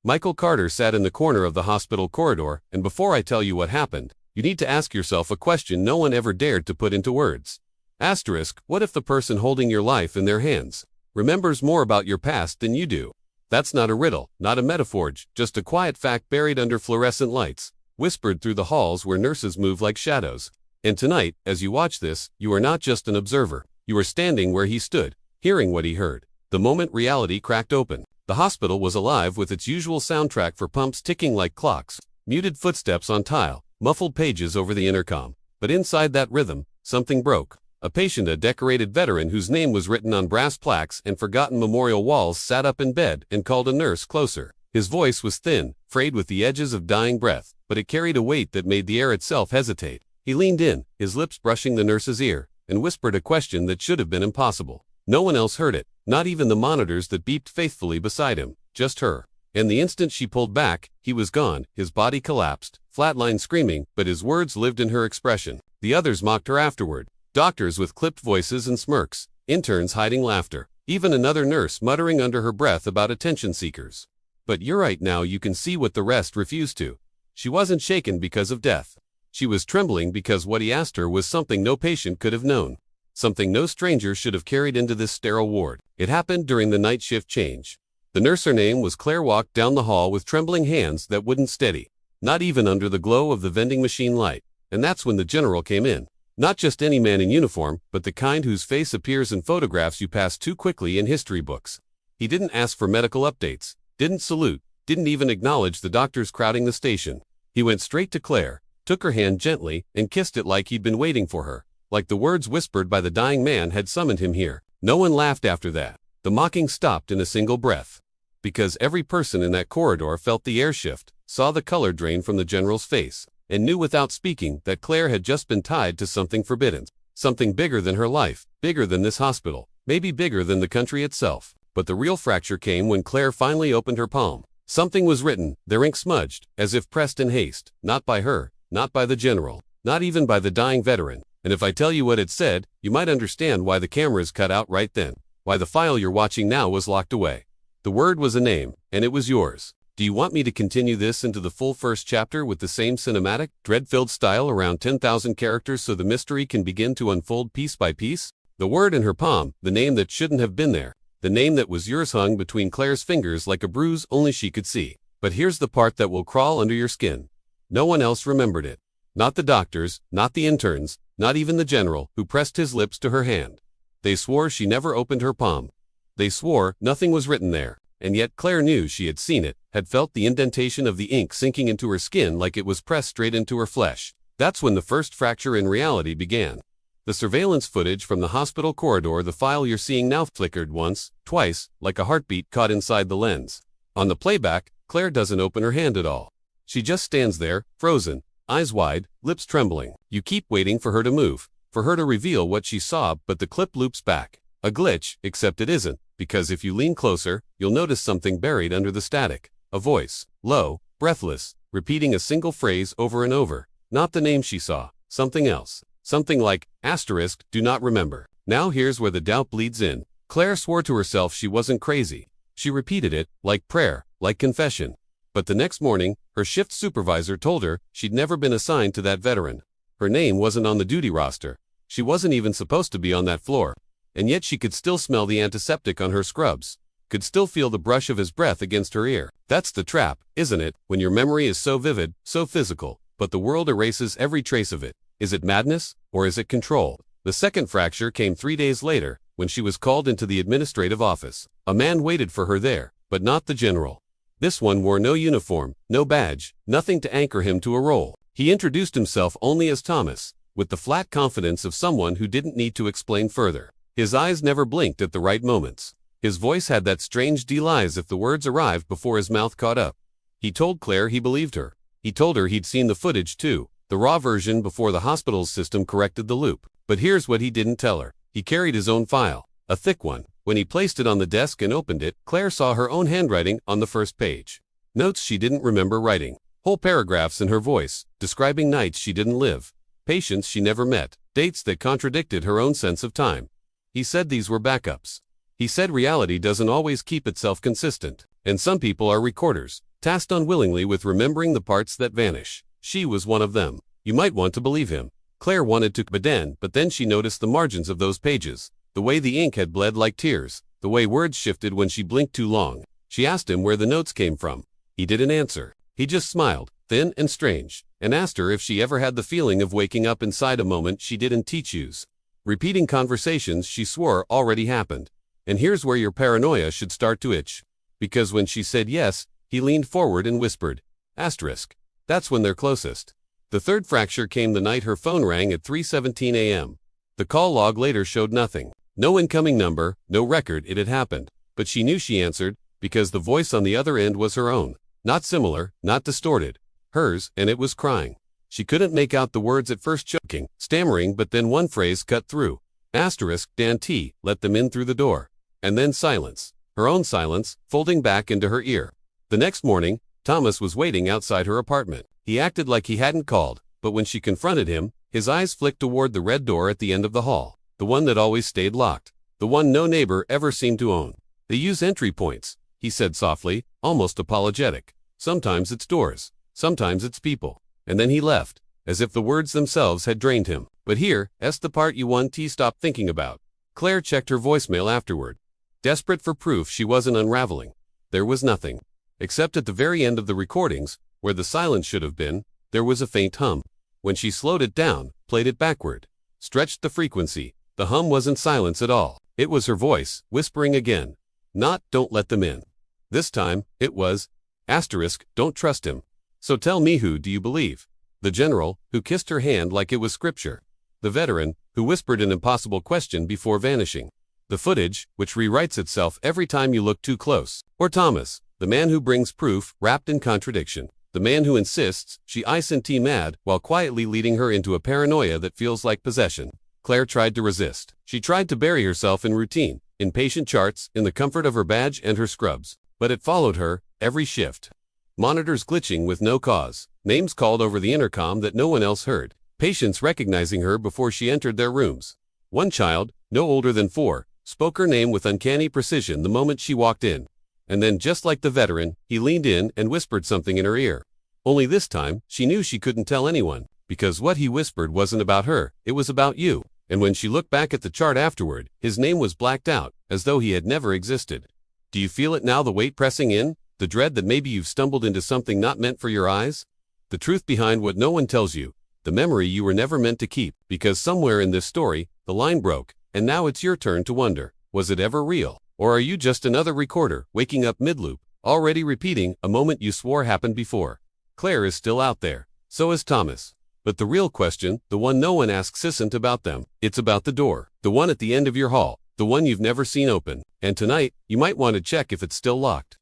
Michael Carter sat in the corner of the hospital corridor, and before I tell you what happened, you need to ask yourself a question no one ever dared to put into words. Asterisk, what if the person holding your life in their hands remembers more about your past than you do? That's not a riddle, not a metaphor, just a quiet fact buried under fluorescent lights, whispered through the halls where nurses move like shadows. And tonight, as you watch this, you are not just an observer. You are standing where he stood, hearing what he heard. The moment reality cracked open, the hospital was alive with its usual soundtrack for pumps ticking like clocks, muted footsteps on tile, muffled pages over the intercom. But inside that rhythm, something broke. A patient, a decorated veteran whose name was written on brass plaques and forgotten memorial walls, sat up in bed and called a nurse closer. His voice was thin, frayed with the edges of dying breath, but it carried a weight that made the air itself hesitate. He leaned in, his lips brushing the nurse's ear, and whispered a question that should have been impossible. No one else heard it, not even the monitors that beeped faithfully beside him, just her. And the instant she pulled back, he was gone, his body collapsed, flatlined screaming, but his words lived in her expression. The others mocked her afterward. Doctors with clipped voices and smirks, interns hiding laughter, even another nurse muttering under her breath about attention seekers. But you're right, now you can see what the rest refused to. She wasn't shaken because of death. She was trembling because what he asked her was something no patient could have known. Something no stranger should have carried into this sterile ward. It happened during the night shift change. The nurse, her name was Claire, walked down the hall with trembling hands that wouldn't steady, not even under the glow of the vending machine light. And that's when the general came in. Not just any man in uniform, but the kind whose face appears in photographs you pass too quickly in history books. He didn't ask for medical updates, didn't salute, didn't even acknowledge the doctors crowding the station. He went straight to Claire, took her hand gently, and kissed it like he'd been waiting for her, like the words whispered by the dying man had summoned him here. No one laughed after that. The mocking stopped in a single breath. Because every person in that corridor felt the air shift, saw the color drain from the general's face, and knew without speaking that Claire had just been tied to something forbidden, something bigger than her life, bigger than this hospital, maybe bigger than the country itself. But the real fracture came when Claire finally opened her palm. Something was written, their ink smudged, as if pressed in haste, not by her, not by the general, not even by the dying veteran. And if I tell you what it said, you might understand why the cameras cut out right then, why the file you're watching now was locked away. The word was a name, and it was yours. Do you want me to continue this into the full first chapter with the same cinematic, dread-filled style around 10,000 characters so the mystery can begin to unfold piece by piece? The word in her palm, the name that shouldn't have been there, the name that was yours, hung between Claire's fingers like a bruise only she could see. But here's the part that will crawl under your skin. No one else remembered it. Not the doctors, not the interns, not even the general, who pressed his lips to her hand. They swore she never opened her palm. They swore nothing was written there. And yet Claire knew she had seen it, had felt the indentation of the ink sinking into her skin like it was pressed straight into her flesh. That's when the first fracture in reality began. The surveillance footage from the hospital corridor, the file you're seeing now, flickered once, twice, like a heartbeat caught inside the lens. On the playback, Claire doesn't open her hand at all. She just stands there, frozen, eyes wide, lips trembling. You keep waiting for her to move, for her to reveal what she saw, but the clip loops back. A glitch, except it isn't, because if you lean closer, you'll notice something buried under the static. A voice, low, breathless, repeating a single phrase over and over. Not the name she saw, something else. Something like, asterisk, do not remember. Now here's where the doubt bleeds in. Claire swore to herself she wasn't crazy. She repeated it, like prayer, like confession. But the next morning, her shift supervisor told her she'd never been assigned to that veteran. Her name wasn't on the duty roster. She wasn't even supposed to be on that floor. And yet she could still smell the antiseptic on her scrubs, could still feel the brush of his breath against her ear. That's the trap, isn't it, when your memory is so vivid, so physical, but the world erases every trace of it. Is it madness, or is it control? The second fracture came 3 days later, when she was called into the administrative office. A man waited for her there, but not the general. This one wore no uniform, no badge, nothing to anchor him to a role. He introduced himself only as Thomas, with the flat confidence of someone who didn't need to explain further. His eyes never blinked at the right moments. His voice had that strange delay as if the words arrived before his mouth caught up. He told Claire he believed her. He told her he'd seen the footage too, the raw version before the hospital's system corrected the loop. But here's what he didn't tell her. He carried his own file, a thick one. When he placed it on the desk and opened it, Claire saw her own handwriting on the first page. Notes she didn't remember writing. Whole paragraphs in her voice, describing nights she didn't live, patients she never met, dates that contradicted her own sense of time. He said these were backups. He said reality doesn't always keep itself consistent. And some people are recorders, tasked unwillingly with remembering the parts that vanish. She was one of them. You might want to believe him. Claire wanted to begin, but then she noticed the margins of those pages, the way the ink had bled like tears, the way words shifted when she blinked too long. She asked him where the notes came from. He didn't answer. He just smiled, thin and strange, and asked her if she ever had the feeling of waking up inside a moment she didn't choose. Repeating conversations she swore already happened. And here's where your paranoia should start to itch. Because when she said yes, he leaned forward and whispered, asterisk. That's when they're closest. The third fracture came the night her phone rang at 3:17 a.m. The call log later showed nothing. No incoming number, no record it had happened. But she knew she answered, because the voice on the other end was her own. Not similar, not distorted. Hers, and it was crying. She couldn't make out the words at first, choking, stammering, but then one phrase cut through. Asterisk, Dan T. let them in through the door. And then silence. Her own silence, folding back into her ear. The next morning, Thomas was waiting outside her apartment. He acted like he hadn't called, but when she confronted him, his eyes flicked toward the red door at the end of the hall. The one that always stayed locked. The one no neighbor ever seemed to own. They use entry points, he said softly, almost apologetic. Sometimes it's doors. Sometimes it's people. And then he left, as if the words themselves had drained him. But here's the part you want to stop thinking about. Claire checked her voicemail afterward. Desperate for proof she wasn't unraveling. There was nothing. Except at the very end of the recordings, where the silence should have been, there was a faint hum. When she slowed it down, played it backward, stretched the frequency, the hum wasn't silence at all. It was her voice, whispering again. Not, don't let them in. This time, it was, asterisk, don't trust him. So tell me, who do you believe? The general, who kissed her hand like it was scripture. The veteran, who whispered an impossible question before vanishing. The footage, which rewrites itself every time you look too close. Or Thomas, the man who brings proof wrapped in contradiction. The man who insists she isn't mad while quietly leading her into a paranoia that feels like possession. Claire tried to resist. She tried to bury herself in routine, in patient charts, in the comfort of her badge and her scrubs. But it followed her, every shift. Monitors glitching with no cause. Names called over the intercom that no one else heard. Patients recognizing her before she entered their rooms. One child, no older than 4, spoke her name with uncanny precision the moment she walked in. And then, just like the veteran, he leaned in and whispered something in her ear. Only this time, she knew she couldn't tell anyone, because what he whispered wasn't about her, it was about you. And when she looked back at the chart afterward, his name was blacked out, as though he had never existed. Do you feel it now, the weight pressing in? The dread that maybe you've stumbled into something not meant for your eyes? The truth behind what no one tells you, the memory you were never meant to keep, because somewhere in this story, the line broke, and now it's your turn to wonder, was it ever real? Or are you just another recorder, waking up mid-loop, already repeating a moment you swore happened before? Claire is still out there. So is Thomas. But the real question, the one no one asks, isn't about them. It's about the door. The one at the end of your hall. The one you've never seen open. And tonight, you might want to check if it's still locked.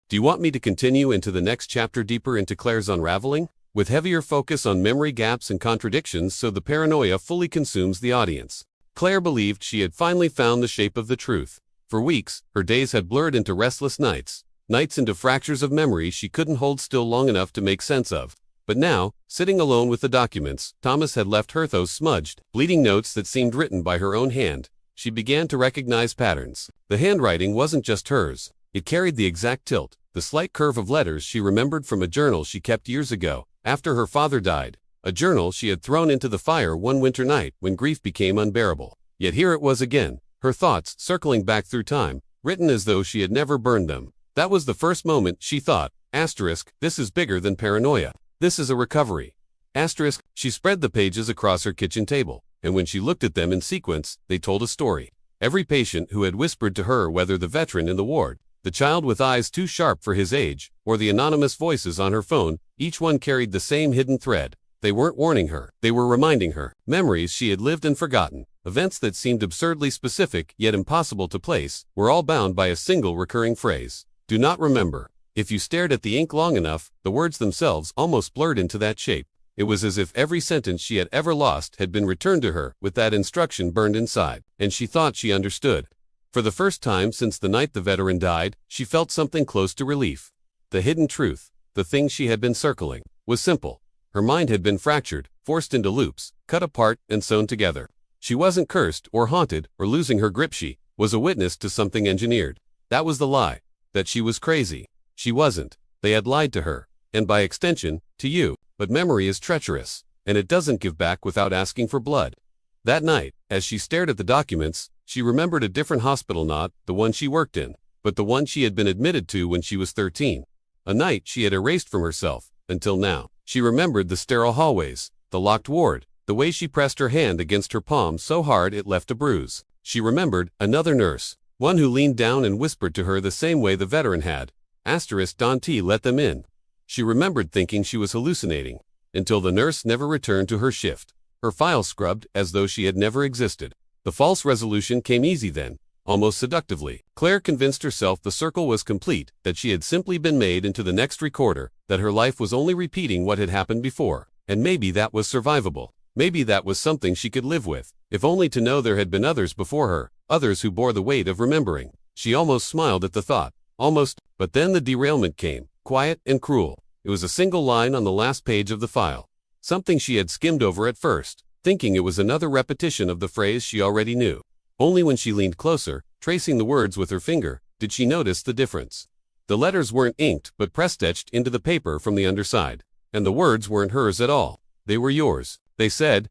Do you want me to continue into the next chapter, deeper into Claire's unraveling? With heavier focus on memory gaps and contradictions so the paranoia fully consumes the audience. Claire believed she had finally found the shape of the truth. For weeks, her days had blurred into restless nights. Nights into fractures of memory she couldn't hold still long enough to make sense of. But now, sitting alone with the documents, Thomas had left her those smudged, bleeding notes that seemed written by her own hand. She began to recognize patterns. The handwriting wasn't just hers. It carried the exact tilt, the slight curve of letters she remembered from a journal she kept years ago, after her father died. A journal she had thrown into the fire one winter night when grief became unbearable. Yet here it was again, her thoughts circling back through time, written as though she had never burned them. That was the first moment she thought, asterisk, this is bigger than paranoia. This is a recovery. Asterisk, she spread the pages across her kitchen table, and when she looked at them in sequence, they told a story. Every patient who had whispered to her, whether the veteran in the ward, the child with eyes too sharp for his age, or the anonymous voices on her phone, each one carried the same hidden thread. They weren't warning her, they were reminding her. Memories she had lived and forgotten, events that seemed absurdly specific yet impossible to place, were all bound by a single recurring phrase. Do not remember. If you stared at the ink long enough, the words themselves almost blurred into that shape. It was as if every sentence she had ever lost had been returned to her with that instruction burned inside, and she thought she understood. For the first time since the night the veteran died, she felt something close to relief. The hidden truth, the thing she had been circling, was simple. Her mind had been fractured, forced into loops, cut apart, and sewn together. She wasn't cursed or haunted or losing her grip. She was a witness to something engineered. That was the lie. That she was crazy. She wasn't. They had lied to her. And by extension, to you. But memory is treacherous, and it doesn't give back without asking for blood. That night, as she stared at the documents, she remembered a different hospital, not the one she worked in, but the one she had been admitted to when she was 13. A night she had erased from herself, until now. She remembered the sterile hallways, the locked ward, the way she pressed her hand against her palm so hard it left a bruise. She remembered another nurse, one who leaned down and whispered to her the same way the veteran had. Dante let them in. She remembered thinking she was hallucinating, until the nurse never returned to her shift. Her file scrubbed as though she had never existed. The false resolution came easy then, almost seductively. Claire convinced herself the circle was complete, that she had simply been made into the next recorder, that her life was only repeating what had happened before. And maybe that was survivable. Maybe that was something she could live with, if only to know there had been others before her, others who bore the weight of remembering. She almost smiled at the thought. Almost, but then the derailment came, quiet and cruel. It was a single line on the last page of the file. Something she had skimmed over at first, thinking it was another repetition of the phrase she already knew. Only when she leaned closer, tracing the words with her finger, did she notice the difference. The letters weren't inked but press-stitched into the paper from the underside. And the words weren't hers at all. They were yours. They said,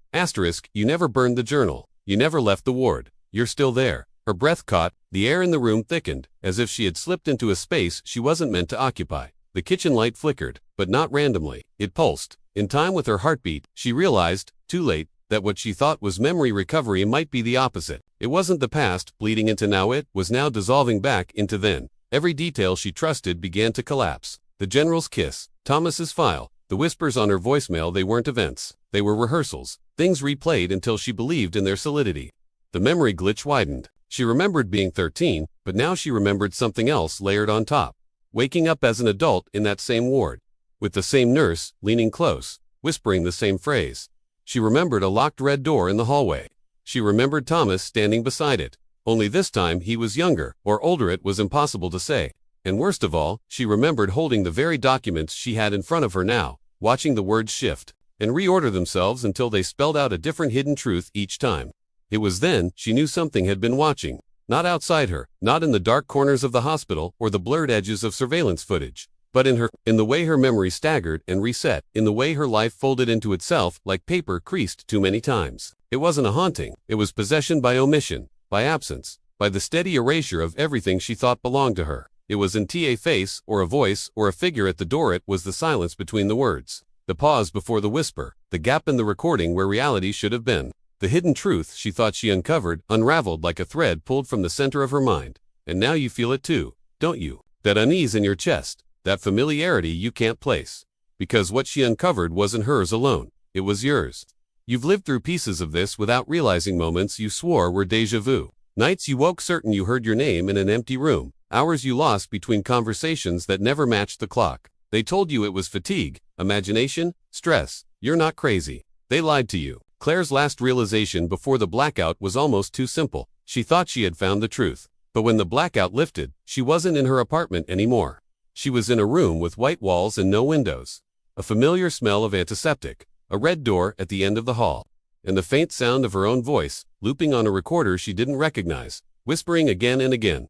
you never burned the journal. You never left the ward. You're still there. Her breath caught, the air in the room thickened, as if she had slipped into a space she wasn't meant to occupy. The kitchen light flickered, but not randomly. It pulsed. In time with her heartbeat, she realized, too late, that what she thought was memory recovery might be the opposite. It wasn't the past bleeding into now, it was now dissolving back into then. Every detail she trusted began to collapse. The general's kiss, Thomas's file, the whispers on her voicemail, they weren't events. They were rehearsals, things replayed until she believed in their solidity. The memory glitch widened. She remembered being 13, but now she remembered something else layered on top. Waking up as an adult in that same ward, with the same nurse, leaning close, whispering the same phrase. She remembered a locked red door in the hallway. She remembered Thomas standing beside it. Only this time he was younger, or older, it was impossible to say. And worst of all, she remembered holding the very documents she had in front of her now, watching the words shift and reorder themselves until they spelled out a different hidden truth each time. It was then she knew something had been watching, not outside her, not in the dark corners of the hospital or the blurred edges of surveillance footage, but in her, in the way her memory staggered and reset, in the way her life folded into itself like paper creased too many times. It wasn't a haunting, it was possession by omission, by absence, by the steady erasure of everything she thought belonged to her. It wasn't a face or a voice or a figure at the door, it was the silence between the words, the pause before the whisper, the gap in the recording where reality should have been. The hidden truth she thought she uncovered, unraveled like a thread pulled from the center of her mind. And now you feel it too, don't you? That unease in your chest, that familiarity you can't place. Because what she uncovered wasn't hers alone, it was yours. You've lived through pieces of this without realizing, moments you swore were déjà vu. Nights you woke certain you heard your name in an empty room. Hours you lost between conversations that never matched the clock. They told you it was fatigue, imagination, stress. You're not crazy. They lied to you. Claire's last realization before the blackout was almost too simple. She thought she had found the truth. But when the blackout lifted, she wasn't in her apartment anymore. She was in a room with white walls and no windows. A familiar smell of antiseptic. A red door at the end of the hall. And the faint sound of her own voice, looping on a recorder she didn't recognize, whispering again and again.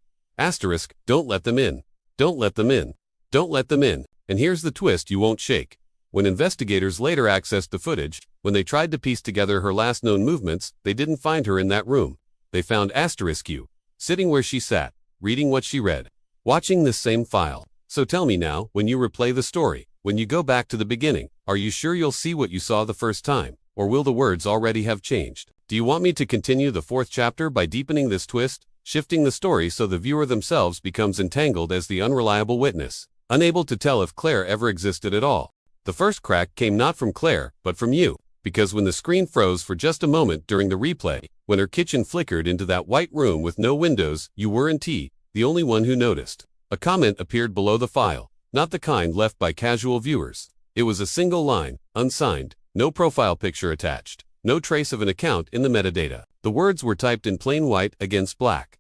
Don't let them in. Don't let them in. Don't let them in. And here's the twist you won't shake. When investigators later accessed the footage, when they tried to piece together her last known movements, they didn't find her in that room. They found you, sitting where she sat, reading what she read, watching this same file. So tell me now, when you replay the story, when you go back to the beginning, are you sure you'll see what you saw the first time? Or will the words already have changed? Do you want me to continue the fourth chapter by deepening this twist, shifting the story so the viewer themselves becomes entangled as the unreliable witness, unable to tell if Claire ever existed at all? The first crack came not from Claire, but from you, because when the screen froze for just a moment during the replay, when her kitchen flickered into that white room with no windows, you weren't the only one who noticed. A comment appeared below the file, not the kind left by casual viewers. It was a single line, unsigned, no profile picture attached, no trace of an account in the metadata. The words were typed in plain white against black.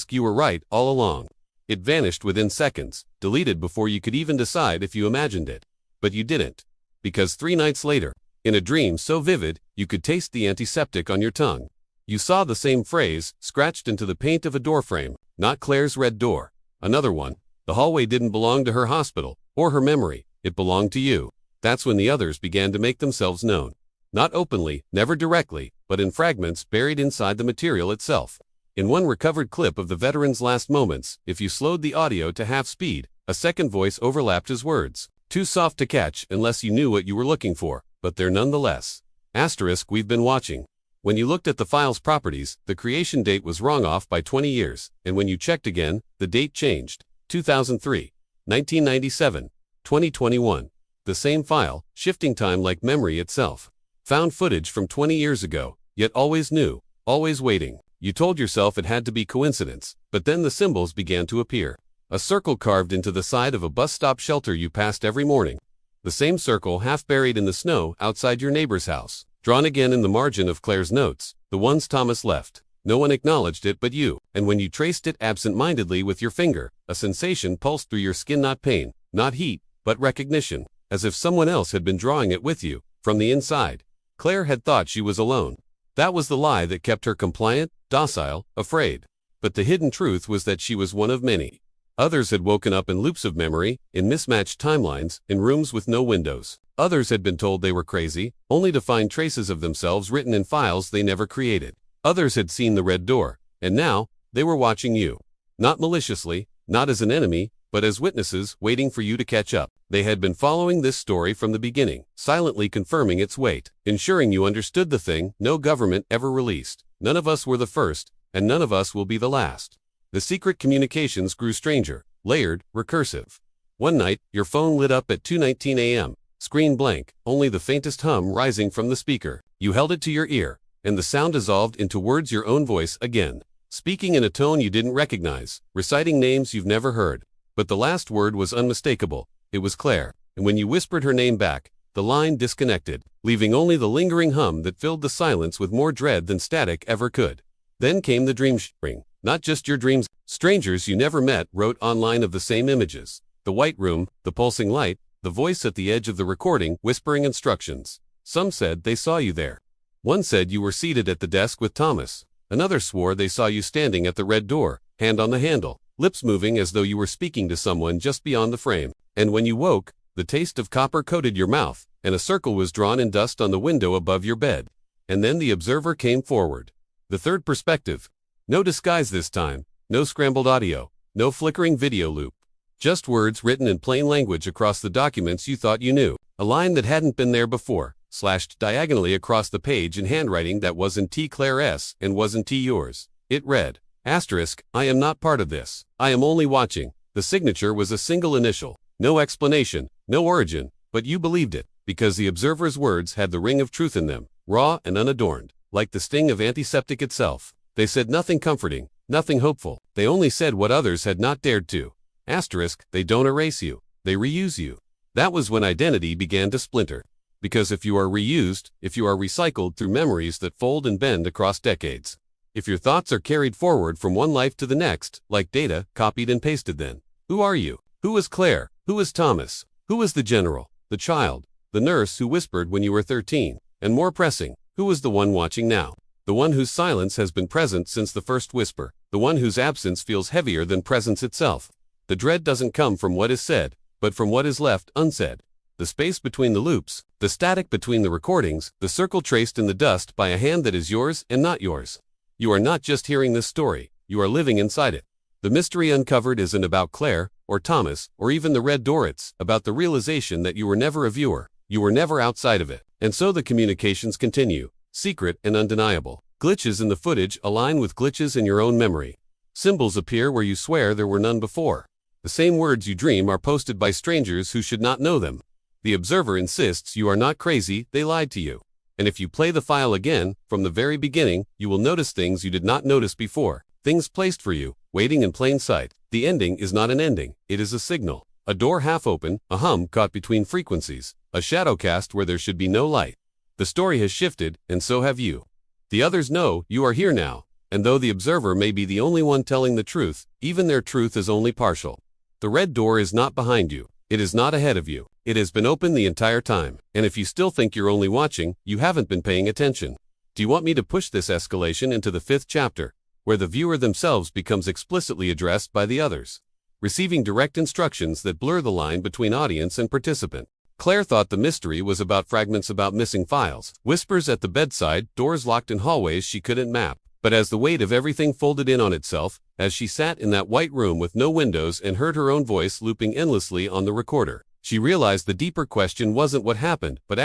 You were right all along. It vanished within seconds, deleted before you could even decide if you imagined it. But you didn't. Because 3 nights later, In a dream so vivid, you could taste the antiseptic on your tongue. You saw the same phrase, scratched into the paint of a doorframe, not Claire's red door. Another one. The hallway didn't belong to her hospital, or her memory, it belonged to you. That's when the others began to make themselves known. Not openly, never directly, but in fragments buried inside the material itself. In one recovered clip of the veteran's last moments, if you slowed the audio to half speed, a second voice overlapped his words. Too soft to catch unless you knew what you were looking for, but there nonetheless. Asterisk, we've been watching. When you looked at the file's properties, the creation date was wrong off by 20 years, and when you checked again, the date changed. 2003, 1997, 2021. The same file, shifting time like memory itself. Found footage from 20 years ago, yet always new, always waiting. You told yourself it had to be coincidence, but then the symbols began to appear. A circle carved into the side of a bus stop shelter you passed every morning. The same circle half buried in the snow outside your neighbor's house. Drawn again in the margin of Claire's notes, the ones Thomas left. No one acknowledged it but you, and when you traced it absent-mindedly with your finger, a sensation pulsed through your skin, not pain, not heat, but recognition, as if someone else had been drawing it with you, from the inside. Claire had thought she was alone. That was the lie that kept her compliant, docile, afraid. But the hidden truth was that she was one of many. Others had woken up in loops of memory, in mismatched timelines, in rooms with no windows. Others had been told they were crazy, only to find traces of themselves written in files they never created. Others had seen the red door, and now, they were watching you. Not maliciously, not as an enemy, but as witnesses waiting for you to catch up. They had been following this story from the beginning, silently confirming its weight, ensuring you understood the thing no government ever released. None of us were the first, and none of us will be the last. The secret communications grew stranger, layered, recursive. One night, your phone lit up at 2:19 a.m., screen blank, only the faintest hum rising from the speaker. You held it to your ear, and the sound dissolved into words, your own voice again, speaking in a tone you didn't recognize, reciting names you've never heard. But the last word was unmistakable. It was Claire, and when you whispered her name back, the line disconnected, leaving only the lingering hum that filled the silence with more dread than static ever could. Then came the dream sharing. Not just your dreams. Strangers you never met wrote online of the same images. The white room, the pulsing light, the voice at the edge of the recording whispering instructions. Some said they saw you there. One said you were seated at the desk with Thomas. Another swore they saw you standing at the red door, hand on the handle, lips moving as though you were speaking to someone just beyond the frame. And when you woke, the taste of copper coated your mouth, and a circle was drawn in dust on the window above your bed. And then the observer came forward. The third perspective. No disguise this time, no scrambled audio, no flickering video loop. Just words written in plain language across the documents you thought you knew. A line that hadn't been there before, slashed diagonally across the page in handwriting that wasn't T Claire S and wasn't T yours. It read, asterisk, I am not part of this. I am only watching. The signature was a single initial. No explanation, no origin, but you believed it, because the observer's words had the ring of truth in them, raw and unadorned, like the sting of antiseptic itself. They said nothing comforting, nothing hopeful. They only said what others had not dared to. Asterisk, they don't erase you. They reuse you. That was when identity began to splinter. Because if you are reused, if you are recycled through memories that fold and bend across decades, if your thoughts are carried forward from one life to the next, like data, copied and pasted, then who are you? Who is Claire? Who is Thomas? Who is the general, the child, the nurse who whispered when you were 13? And more pressing, who is the one watching now? The one whose silence has been present since the first whisper, the one whose absence feels heavier than presence itself. The dread doesn't come from what is said, but from what is left unsaid. The space between the loops, the static between the recordings, the circle traced in the dust by a hand that is yours and not yours. You are not just hearing this story, you are living inside it. The mystery uncovered isn't about Claire, or Thomas, or even the red door. It's about the realization that you were never a viewer, you were never outside of it. And so the communications continue, secret and undeniable. Glitches in the footage align with glitches in your own memory. Symbols appear where you swear there were none before. The same words you dream are posted by strangers who should not know them. The observer insists you are not crazy, they lied to you. And if you play the file again, from the very beginning, you will notice things you did not notice before. Things placed for you, waiting in plain sight. The ending is not an ending, it is a signal. A door half open, a hum caught between frequencies, a shadow cast where there should be no light. The story has shifted, and so have you. The others know you are here now, and though the observer may be the only one telling the truth, even their truth is only partial. The red door is not behind you, It is not ahead of you. It has been open the entire time, and if you still think you're only watching, you haven't been paying attention. Do you want me to push this escalation into the 5th chapter, where the viewer themselves becomes explicitly addressed by the others, receiving direct instructions that blur the line between audience and participant? Claire thought the mystery was about fragments about missing files, whispers at the bedside, doors locked in hallways she couldn't map. But as the weight of everything folded in on itself, as she sat in that white room with no windows and heard her own voice looping endlessly on the recorder, she realized the deeper question wasn't what happened, but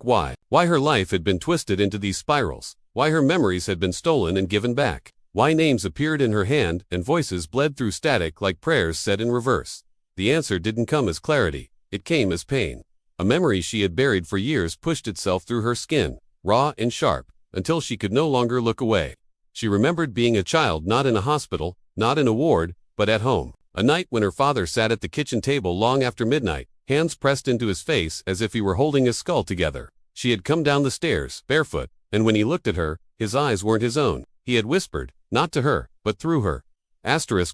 why. Why her life had been twisted into these spirals, why her memories had been stolen and given back, why names appeared in her hand and voices bled through static like prayers said in reverse. The answer didn't come as clarity, it came as pain. A memory she had buried for years pushed itself through her skin, raw and sharp, until she could no longer look away. She remembered being a child not in a hospital, not in a ward, but at home. A night when her father sat at the kitchen table long after midnight, hands pressed into his face as if he were holding his skull together. She had come down the stairs, barefoot, and when he looked at her, his eyes weren't his own. He had whispered, not to her, but through her.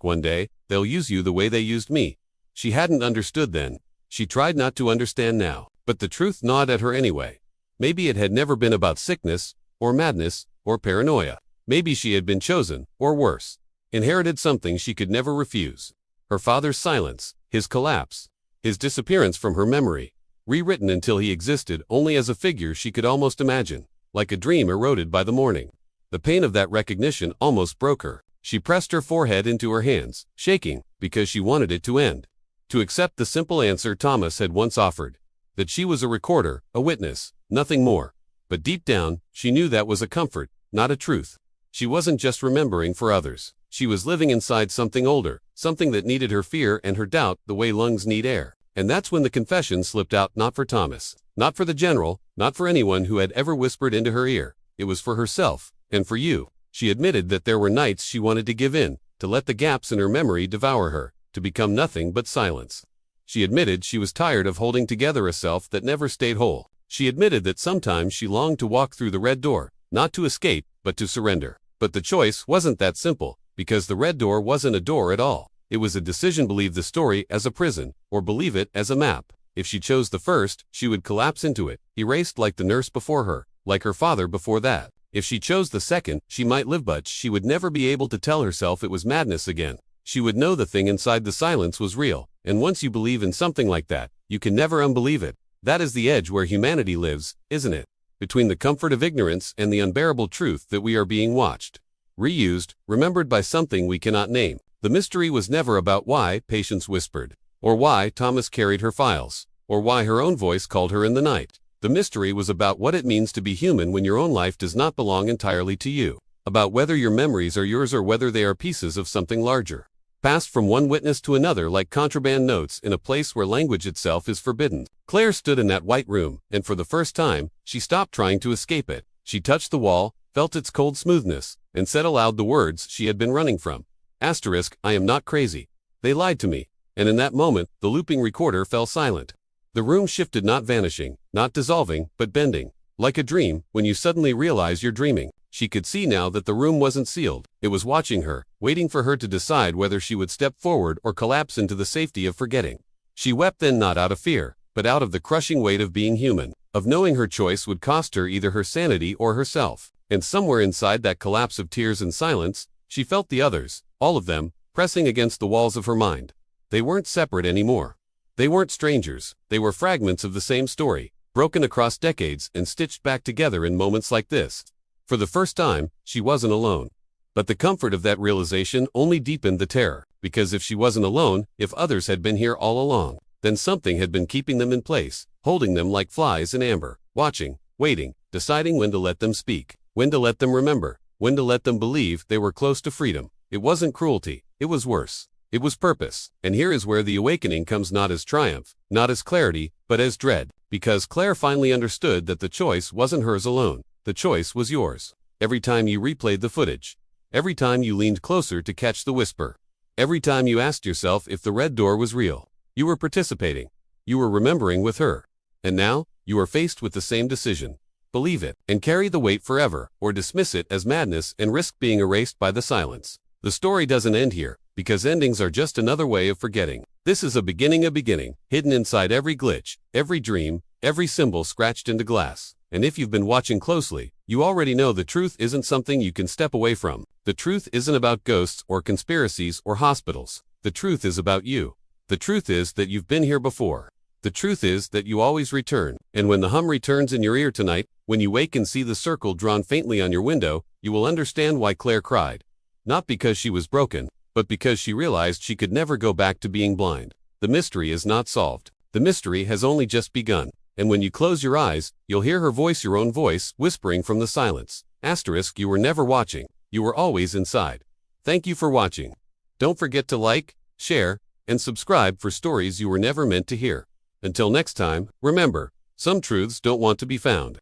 One day, they'll use you the way they used me. She hadn't understood then. She tried not to understand now, but the truth gnawed at her anyway. Maybe it had never been about sickness, or madness, or paranoia. Maybe she had been chosen, or worse, inherited something she could never refuse. Her father's silence, his collapse, his disappearance from her memory, rewritten until he existed only as a figure she could almost imagine, like a dream eroded by the morning. The pain of that recognition almost broke her. She pressed her forehead into her hands, shaking, because she wanted it to end. To accept the simple answer Thomas had once offered, that she was a recorder, a witness, nothing more. But deep down, she knew that was a comfort, not a truth. She wasn't just remembering for others. She was living inside something older, something that needed her fear and her doubt the way lungs need air. And that's when the confession slipped out, not for Thomas, not for the general, not for anyone who had ever whispered into her ear. It was for herself, and for you. She admitted that there were nights she wanted to give in, to let the gaps in her memory devour her, to become nothing but silence. She admitted she was tired of holding together a self that never stayed whole. She admitted that sometimes she longed to walk through the red door, not to escape, but to surrender. But the choice wasn't that simple, because the red door wasn't a door at all. It was a decision: believe the story as a prison, or believe it as a map. If she chose the first, she would collapse into it, erased like the nurse before her, like her father before that. If she chose the second, she might live, but she would never be able to tell herself it was madness again. She would know the thing inside the silence was real, and once you believe in something like that, you can never unbelieve it. That is the edge where humanity lives, isn't it? Between the comfort of ignorance and the unbearable truth that we are being watched, reused, remembered by something we cannot name. The mystery was never about why Patience whispered, or why Thomas carried her files, or why her own voice called her in the night. The mystery was about what it means to be human when your own life does not belong entirely to you, about whether your memories are yours or whether they are pieces of something larger, passed from one witness to another like contraband notes in a place where language itself is forbidden. Claire stood in that white room, and for the first time, she stopped trying to escape it. She touched the wall, felt its cold smoothness, and said aloud the words she had been running from. I am not crazy. They lied to me. And in that moment, the looping recorder fell silent. The room shifted, not vanishing, not dissolving, but bending. Like a dream, when you suddenly realize you're dreaming. She could see now that the room wasn't sealed. It was watching her, waiting for her to decide whether she would step forward or collapse into the safety of forgetting. She wept then, not out of fear, but out of the crushing weight of being human, of knowing her choice would cost her either her sanity or herself. And somewhere inside that collapse of tears and silence, she felt the others, all of them, pressing against the walls of her mind. They weren't separate anymore. They weren't strangers. They were fragments of the same story, broken across decades and stitched back together in moments like this. For the first time, she wasn't alone. But the comfort of that realization only deepened the terror, because if she wasn't alone, if others had been here all along, then something had been keeping them in place, holding them like flies in amber, watching, waiting, deciding when to let them speak, when to let them remember, when to let them believe they were close to freedom. It wasn't cruelty, it was worse. It was purpose. And here is where the awakening comes, not as triumph, not as clarity, but as dread. Because Claire finally understood that the choice wasn't hers alone. The choice was yours. Every time you replayed the footage. Every time you leaned closer to catch the whisper. Every time you asked yourself if the red door was real. You were participating. You were remembering with her. And now, you are faced with the same decision. Believe it, and carry the weight forever, or dismiss it as madness and risk being erased by the silence. The story doesn't end here, because endings are just another way of forgetting. This is a beginning, hidden inside every glitch, every dream, every symbol scratched into glass. And if you've been watching closely, you already know the truth isn't something you can step away from. The truth isn't about ghosts or conspiracies or hospitals. The truth is about you. The truth is that you've been here before. The truth is that you always return. And when the hum returns in your ear tonight, when you wake and see the circle drawn faintly on your window, you will understand why Claire cried. Not because she was broken, but because she realized she could never go back to being blind. The mystery is not solved. The mystery has only just begun. And when you close your eyes, you'll hear her voice, your own voice, whispering from the silence. Asterisk, you were never watching. You were always inside. Thank you for watching. Don't forget to like, share, and subscribe for stories you were never meant to hear. Until next time, remember, some truths don't want to be found.